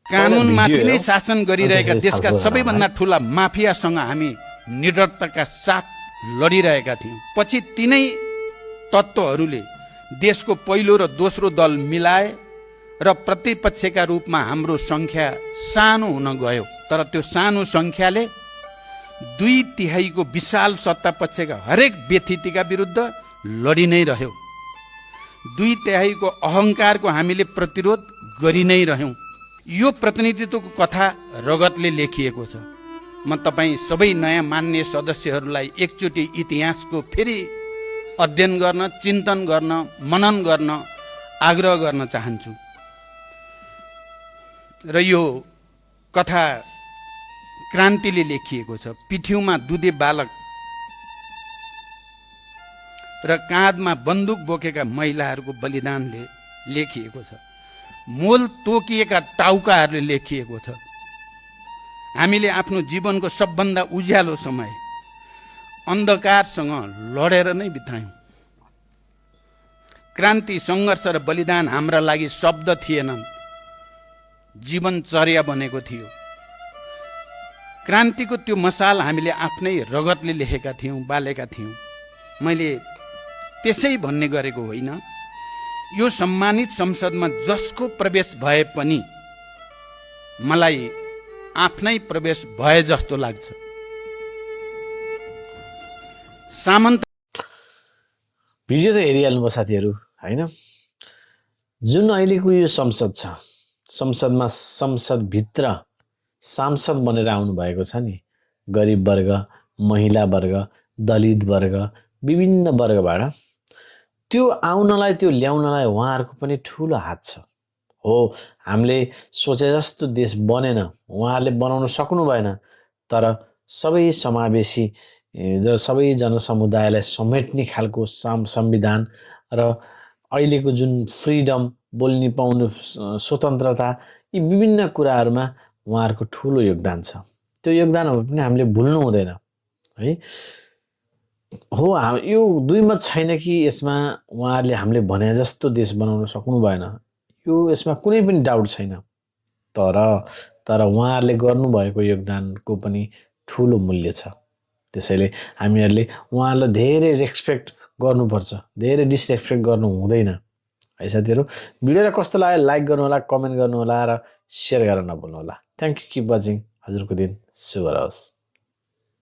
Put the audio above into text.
कानुनमाथि नै शासन गरिरहेका देशका सबैभन्दा ठुला माफियासँग हामी निडरताका साथ लडिरहेका थियौँ। पछि तिनै तत्त्वहरूले देशको पहिलो र दोस्रो दल मिलाए र प्रतिपक्षका रूपमा हाम्रो सङ्ख्या सानो हुन गयो। तर त्यो सानो सङ्ख्याले 2/3 विशाल सत्तापक्षका हरेक व्यथितिका विरुद्ध लडी नै रह्यो। 2/3 अहङ्कारको हामीले प्रतिरोध गरि नै रह्यौँ। यो प्रतिनिधित्वको कथा रगतले लेखिएको छ। म तपाईँ सबै नयाँ मान्य सदस्यहरूलाई एकचोटि इतिहासको फेरि अध्ययन गर्न, चिन्तन गर्न, मनन गर्न आग्रह गर्न चाहन्छु। र यो कथा क्रान्तिले लेखिएको छ। पिठ्युमा दुधे बालक र काँधमा बन्दुक बोकेका महिलाहरूको बलिदानले लेखिएको छ। मोल तोकिएका टाउकाहरूले लेखिएको छ। हामीले आफ्नो जीवनको सबभन्दा उज्यालो समय अन्धकारसँग लडेर नै बितायौँ। क्रान्ति, सङ्घर्ष र बलिदान हाम्रा लागि शब्द थिएनन्, जीवनचर्या बनेको थियो। क्रान्तिको त्यो मसाल हामीले आफ्नै रगतले लेखेका थियौँ, बालेका थियौँ। मैले त्यसै भन्ने गरेको होइन। यो सम्मानित संसदमा जसको प्रवेश भए पनि मलाई आफ्नै प्रवेश भए जस्तो लाग्छ। सामन्त भिडियो त हेरिहाल्नुभयो साथीहरू, होइन? जुन अहिलेको यो संसद छ, संसदमा संसदभित्र सांसद बनेर आउनुभएको छ नि, गरिब वर्ग, महिला वर्ग, दलित वर्ग, विभिन्न वर्गबाट त्यो आउनलाई, त्यो ल्याउनलाई उहाँहरूको पनि ठुलो हात छ। हो, हामीले सोचे जस्तो देश बनेन, उहाँहरूले बनाउन सक्नु भएन। तर सबै समावेशी र सबै जनसमुदायलाई समेट्ने खालको संविधान र अहिलेको जुन फ्रिडम, बोल्न पाउनु, स्वतन्त्रता, यी विभिन्न कुराहरूमा उहाँहरूको ठुलो योगदान छ। त्यो योगदानहरू पनि हामीले भुल्नु हुँदैन है। हो, यो दुई मत छैन कि यसमा उहाँहरूले हामीले भने जस्तो देश बनाउन सक्नु भएन, यो यसमा कुनै पनि डाउट छैन। तर उहाँहरूले गर्नुभएको योगदानको पनि ठुलो मूल्य छ। त्यसैले हामीहरूले उहाँहरूलाई धेरै रेस्पेक्ट गर्नुपर्छ, धेरै डिसरेस्पेक्ट गर्नु हुँदैन है साथीहरू। भिडियोलाई कस्तो लाग्यो लाइक गर्नुहोला, कमेन्ट गर्नुहोला र सेयर गर्न नभुल्नुहोला। Thank you, keep watching. हजुरको दिन शुभ रहोस्।